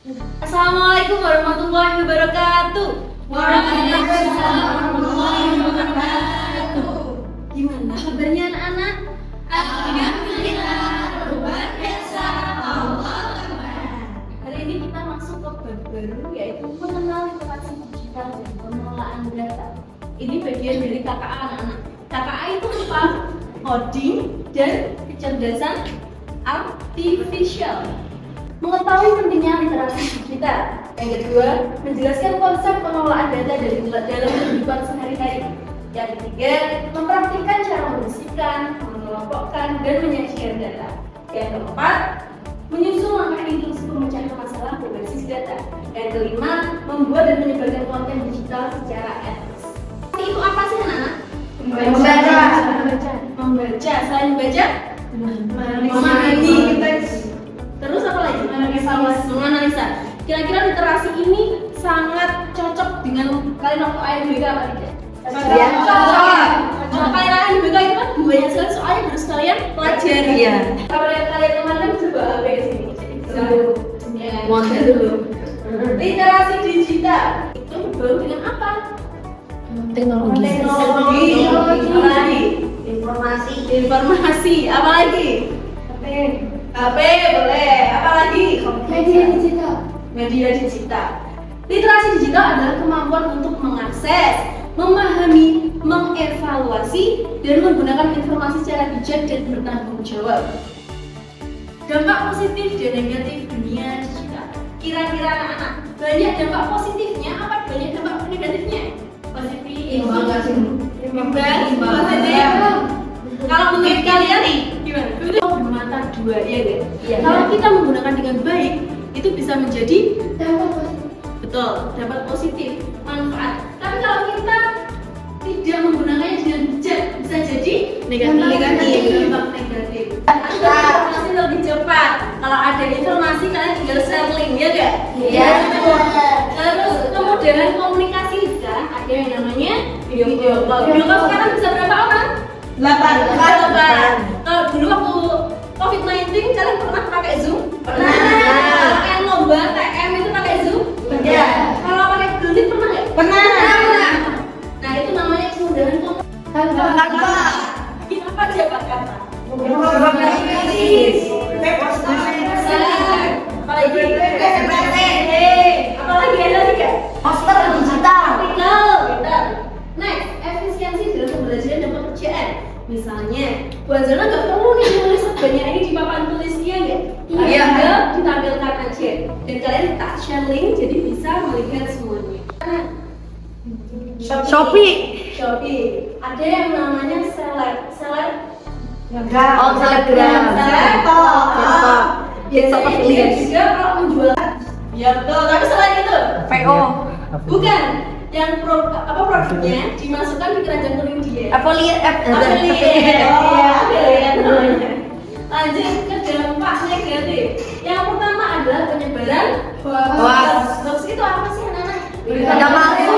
Assalamualaikum warahmatullahi wabarakatuh. Waalaikumsalam warahmatullahi wabarakatuh. Gimana kabarnya anak-anak? Alhamdulillah, luar biasa. Allah Akbar. Hari ini kita masuk ke bab baru, yaitu mengenal literasi digital dan pengelolaan data. Ini bagian dari KKA anak-anak. KKA itu apa? Coding dan kecerdasan artificial. Mengetahui pentingnya literasi digital. Yang kedua, menjelaskan konsep pengelolaan data dalam kehidupan sehari-hari. Yang ketiga, mempraktikkan cara membersihkan, mengelompokkan, dan menyajikan data. Yang keempat, menyusun langkah instruksi pemecahan masalah berbasis data. Yang kelima, membuat dan menyebarkan konten digital secara etis. Itu apa sih anak-anak? Membaca. Selain membaca, memahami. Terus apa lagi? Menganalisa. Kira-kira literasi ini sangat cocok dengan kalian waktu AMBK apa tidak? Cocok. Kalau kalian AMBK itu kan banyak sekali soalnya harus kalian pelajari. Iya. Kalau kalian kemarin coba AMBK sini. Monter dulu. Literasi digital itu baru dengan apa? Teknologi. Apa lagi? Informasi. Apa lagi? HP boleh. Apa lagi? Media digital. Literasi digital adalah kemampuan untuk mengakses, memahami, mengevaluasi, dan menggunakan informasi secara bijak dan bertanggung jawab. Dampak positif dan negatif dunia digital. Kira-kira anak-anak, banyak dampak positifnya apa banyak dampak negatifnya? Positif. Imbang. Positif. Kalau menurut kalian nih, gimana? Itu bermata dua, ya kan? Iya. Kalau kita menggunakan dengan baik, itu bisa menjadi dampak positif. Betul, dampak positif, manfaat. Tapi kalau kita tidak menggunakannya dengan bijak, bisa jadi negatif. Dampak negatif. Informasi lebih cepat. Kalau ada informasi kalian tinggal sharing, ya kan? Iya. Terus kemudahan komunikasi bisa ada yang namanya video call. Video call sekarang bisa berapa orang? 8. Kalau dulu waktu COVID-19 kalian pernah pakai Zoom? Pernah. Pakai lomba TM itu pakai Zoom? Pernah. Kalau pakai Google Meet pernah nggak? Pernah. Nah itu namanya kemudahan komunikasi. Kita apa aja Pak kata? Apalagi? Apalagi ada tiga? Poster digital. Betul. Next, efisiensi dalam pembelajaran dan pekerjaan. Misalnya, Bu Anzana nggak perlu nih nulis sebanyak ini di papan tulisnya nggak? Iya. Tinggal ditampilkan aja. Dan kalian touch link jadi bisa melihat semuanya. Shopee. Ada yang namanya seleb. Telegram. Biasanya dia juga kalau menjual. Ya betul. Tapi selain itu, PO. bukan. Yang produknya dimasukkan di keranjang kuning dia. Affiliate. Lanjut ke dampak negatif. Yang pertama adalah penyebaran Hoax. Hoax itu apa sih anak-anak? Berita palsu.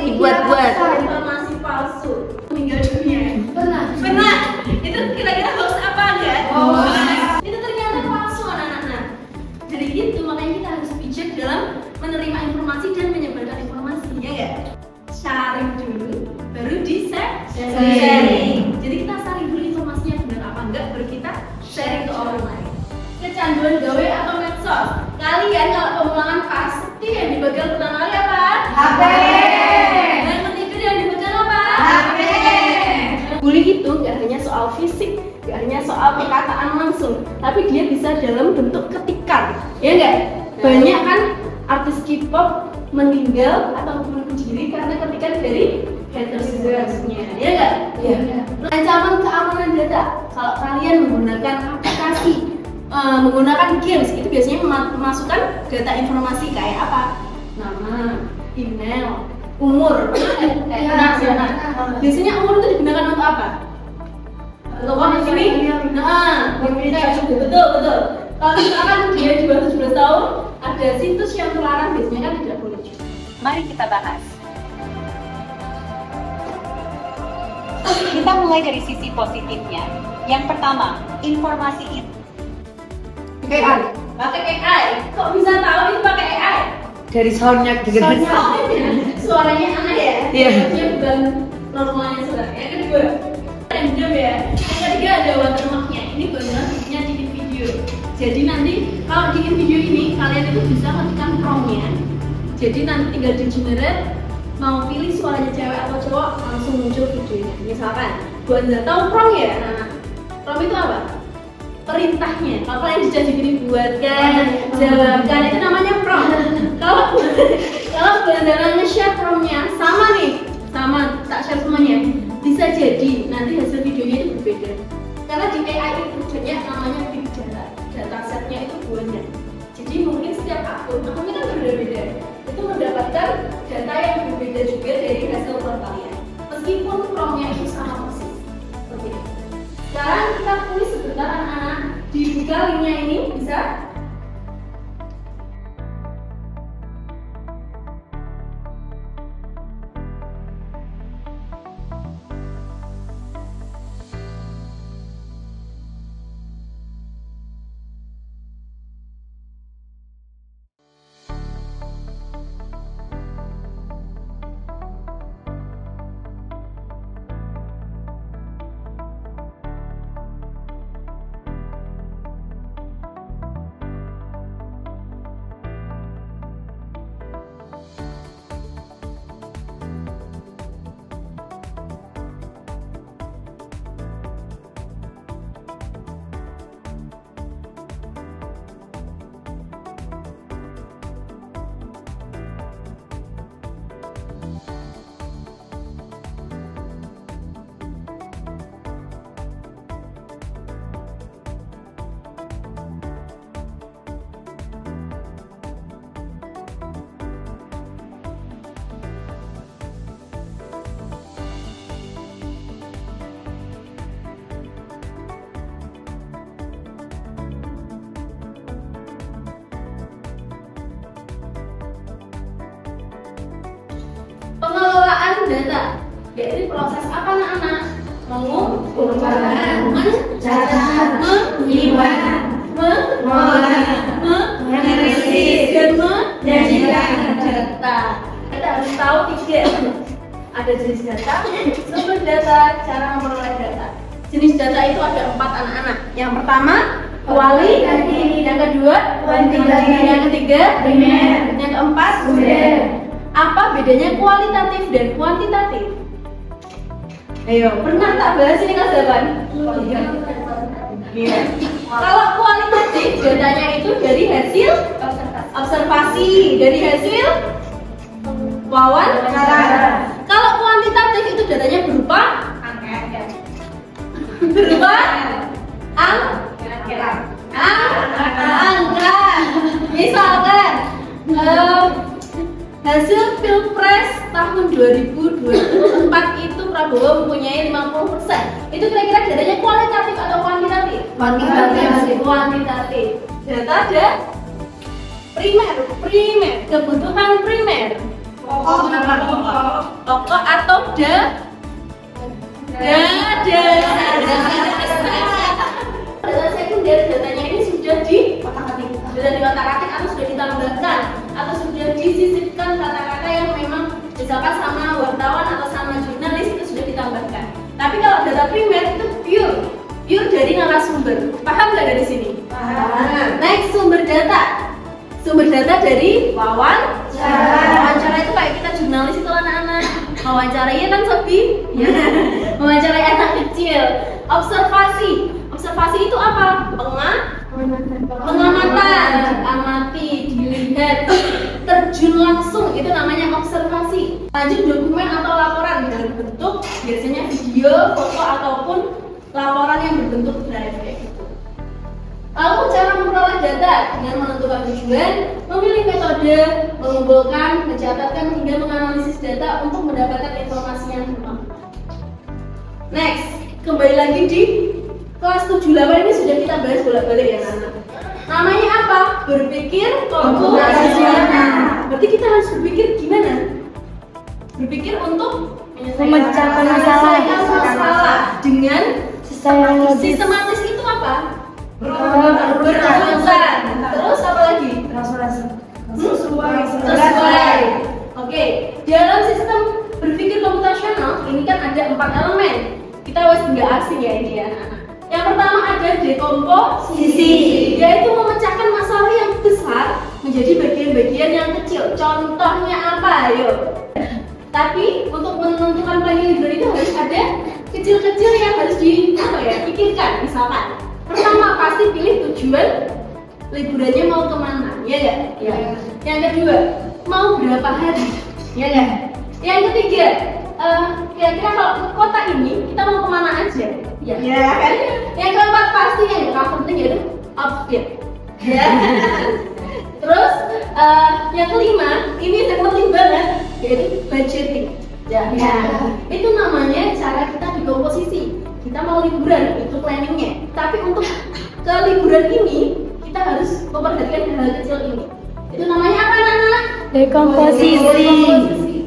Dibuat-buat. Informasi palsu. Meninggal dunia. Pernah. Itu kira-kira hoax apa enggak? Itu ternyata palsu anak-anak. Dari itu makanya kita harus bijak dalam menerima informasi dan menyebarkan informasi, ya enggak? Sharing dulu, baru sharing. Jadi kita sharing dulu informasinya benar apa enggak, baru kita sharing ke orang lain. Kecanduan gawe atau medsos. Kalian kalau pemulangan pasti yang dipegang pertama kali apa? HP. Dan ketiga yang dipegang apa? HP. Bully itu nggak hanya soal fisik, nggak hanya soal perkataan langsung, tapi dia bisa dalam bentuk ketikan, ya enggak? Banyak kan artis K-pop meninggal atau bunuh diri karena ketikan dari haters-nya, ya enggak? Iya. Ancaman keamanan data. Kalau kalian menggunakan aplikasi, menggunakan games, itu biasanya memasukkan data informasi kayak apa? Nama, email, umur, biasanya umur itu digunakan untuk apa? Untuk orang ini? Betul. Kalau misalkan dia di bawah 17 tahun, ada situs yang terlarang, biasanya kan tidak boleh juga. Mari kita bahas. Kita mulai dari sisi positifnya. Yang pertama, informasi itu. pakai AI. Kok bisa tahu itu pakai AI? Dari soundnya dengerin. Suaranya aneh ya? Iya. Maksudnya bukan normalnya suara. Yang kedua, random ya. Yang ketiga ada watermarknya. Ini benar bikinnya bikin video. Jadi nanti kalau bikin video ini kalian itu bisa ketikkan prompt-nya. Jadi nanti tinggal di generate, mau pilih suaranya cewek atau cowok langsung muncul videonya. Misalkan, buat nggak tahu prompt ya, nah, prompt itu apa? Perintahnya. Kalau kalian dijanjikan buatkan, jawabkan, itu namanya prompt. Kalau buat nge-share prompt-nya sama nih, sama tak share semuanya, bisa jadi nanti hasil videonya itu berbeda. Karena di AI itu banyak namanya big data, datasetnya itu banyak. Jadi mungkin setiap akunnya kan berbeda-beda. Itu mendapatkan data yang berbeda juga dari hasil prompt kalian. Meskipun prompt-nya itu sama persis. Seperti itu. Sekarang kita tulis sebentar anak-anak, dibuka linknya ini bisa. Pengelolaan data, yaitu proses apa anak-anak? Mengumpulkan, mencatat, menyimpan, mengolah, menganalisis, dan menjadikan data. Kita harus tahu tiga. Ada jenis data, sumber data, cara memperoleh data. Jenis data itu ada 4 anak-anak. Yang pertama, kualitatif. Yang kedua, kuantitatif. Yang ketiga, primer. Yang keempat, sekunder. Apa bedanya kualitatif dan kuantitatif? Ayo, pernah tak bahas ini kelas 8? Iya. Kalau kualitatif, datanya itu dari hasil observasi, dari hasil wawancara. Kalau kuantitatif itu datanya berupa angka. Misalkan hasil Pilpres tahun 2024 itu Prabowo mempunyai 50%. Itu kira-kira datanya kualitatif atau kuantitatif? Kuantitatif. Data ada primer, kebutuhan primer. Pokok atau data sekunder, datanya ini sudah diotak-atik atau sudah ditambahkan atau sudah disisipkan kata-kata yang memang misalkan sama wartawan atau sama jurnalis itu sudah ditambahkan. Tapi kalau data primer itu pure dari narasumber. Paham nggak dari sini? Paham. Next, sumber data dari wawancara itu kayak kita jurnalis itu anak-anak wawancaranya kan sepi wawancarai anak kecil. Observasi itu apa? Pengamatan, amati, dilihat, terjun langsung, itu namanya observasi. Lanjut, dokumen atau laporan dalam bentuk biasanya video, foto ataupun laporan yang berbentuk drive kayak gitu. Lalu cara memperoleh data dengan menentukan tujuan, memilih metode, mengumpulkan, mencatatkan hingga menganalisis data untuk mendapatkan informasi yang bermanfaat. Next, kembali lagi di kelas 7-8 ini sudah kita bahas bolak-balik ya anak. Namanya apa? Berpikir komputasional. Berarti kita harus berpikir gimana? Berpikir untuk memecahkan masalah dengan sistematis itu apa? Berurutan. Terus menjadi bagian-bagian yang kecil. Contohnya apa? Ayo. Tapi untuk menentukan planning liburan itu harus ada kecil-kecil yang harus dipikirkan. Misalkan, pertama pasti pilih tujuan liburannya mau kemana, ya nggak? Ya. Yang kedua, mau berapa hari, ya nggak? Yang ketiga, kira-kira kalau ke kota ini kita mau kemana aja? Ya. Kan? Yang keempat pasti yang gak penting yaitu outfit. Ya. Terus yang kelima, ini yang penting banget yaitu budgeting. Ya. Itu namanya cara kita dikomposisi. Kita mau liburan itu planningnya. Tapi untuk ke liburan ini kita harus memperhatikan hal kecil ini. Itu namanya apa, Nana? Dekomposisi.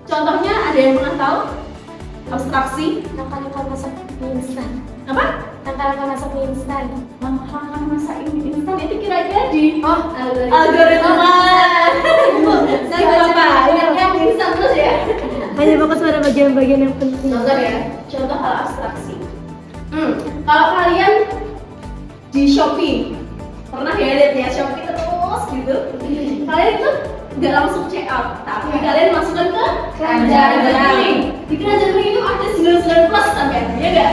Contohnya ada yang pernah tahu? Abstraksi. Langkah-langkah masak mie instan. Apa? Langkah-langkah masak mie instan. Langkah-langkah masak mie instan itu kira-kira di Algoritma. Saya lupa. Yang mie instan terus ya. Hanya fokus pada bagian-bagian yang penting. Contoh ya. Contoh hal abstraksi. Kalau kalian di Shopee pernah ya lihat ya Shopee terus gitu. Kalian itu nggak langsung check out, tapi kalian masukkan ke keranjang rekening. Di keranjang rekening itu ada 99 plus sampai, ya nggak?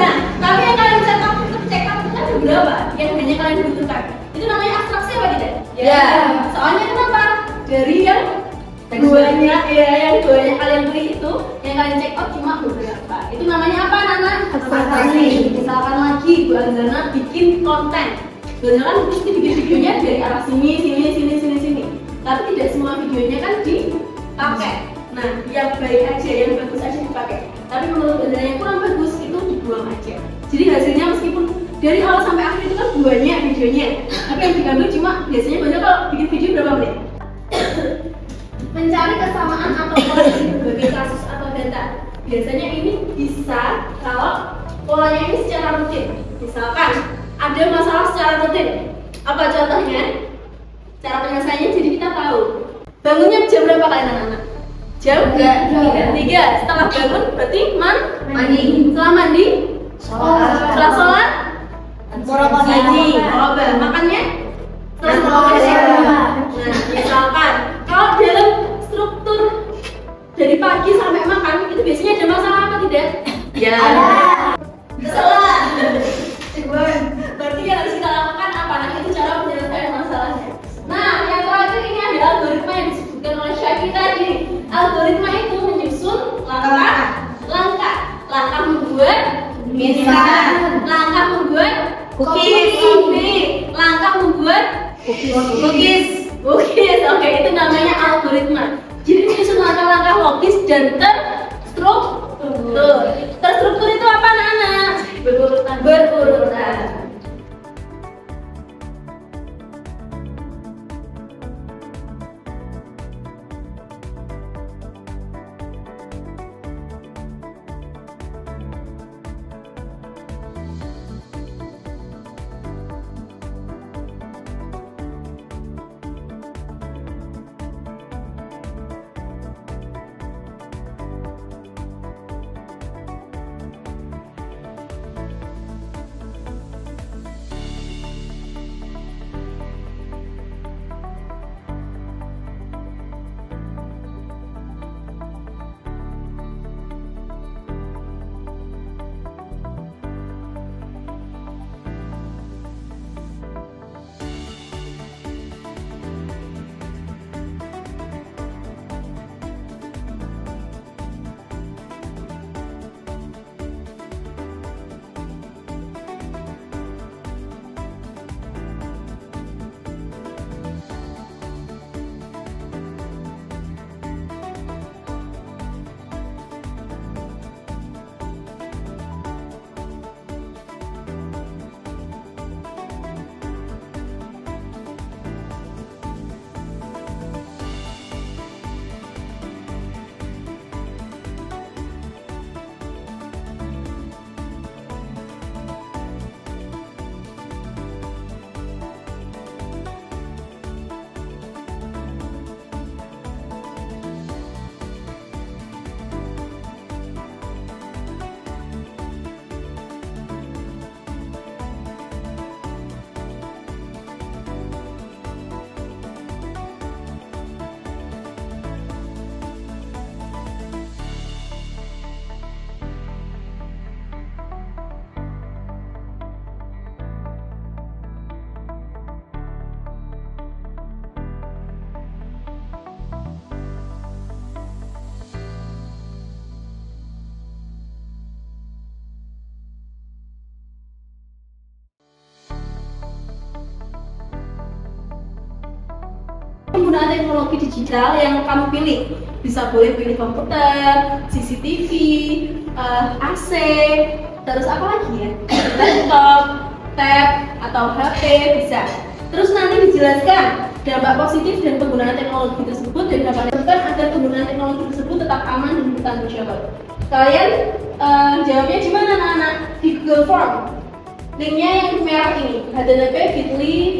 Nah, tapi yang kalian check out itu ada berapa? Yang hanya kalian butuhkan. Itu namanya abstraksi apa tidak? Ya. Soalnya kenapa? Dari yang duanya, yang duanya kalian beli itu, yang kalian check out cuma beberapa. Itu namanya apa, Nana? Abstraksi. Misalkan lagi Bu Anzana bikin konten. Sebenarnya kan mesti bikin videonya dari arah sini. Tapi tidak semua videonya kan dipakai. Nah, yang baik aja, yang bagus aja dipakai. Tapi menurut Anda yang kurang bagus itu dibuang aja. Jadi hasilnya meskipun dari awal sampai akhir itu kan banyak videonya, tapi yang diambil cuma biasanya banyak kalau bikin video berapa menit. Mencari kesamaan atau pola di berbagai kasus atau data. Biasanya ini bisa kalau polanya ini secara rutin. Misalkan ada masalah secara rutin. Apa contohnya? Cara penyelesaiannya jadi kita tahu. Bangunnya jam berapa kalian anak-anak? Jam 3. Setelah bangun berarti mandi. Setelah mandi? Setelah sholat? Ngaji. Makannya? Setelah makan. Nah, misalkan kalau dalam struktur dari pagi sampai makan itu biasanya ada masalah apa tidak? Ya. Salah. Berarti yang harus kita lakukan apa? Nah, itu cara penyelesaian masalahnya. Nah, yang terakhir ini ada algoritma yang disebutkan oleh Syakir tadi. Algoritma itu menyusun langkah membuat instan, langkah membuat kopi, langkah membuat cookies. Oke, itu namanya algoritma. Jadi menyusun langkah-langkah logis dan terstruktur. Terstruktur itu apa, anak-anak? Berurutan. penggunaan teknologi digital yang kamu pilih. Bisa boleh pilih komputer, CCTV, AC, terus apa lagi ya? Laptop, tab, atau HP bisa. Terus nanti dijelaskan dampak positif dan penggunaan teknologi tersebut dan dapat dilakukan agar penggunaan teknologi tersebut tetap aman dan bertanggung jawab. Kalian jawabnya gimana anak-anak? Di Google Form. Linknya yang merah ini, http://bit.ly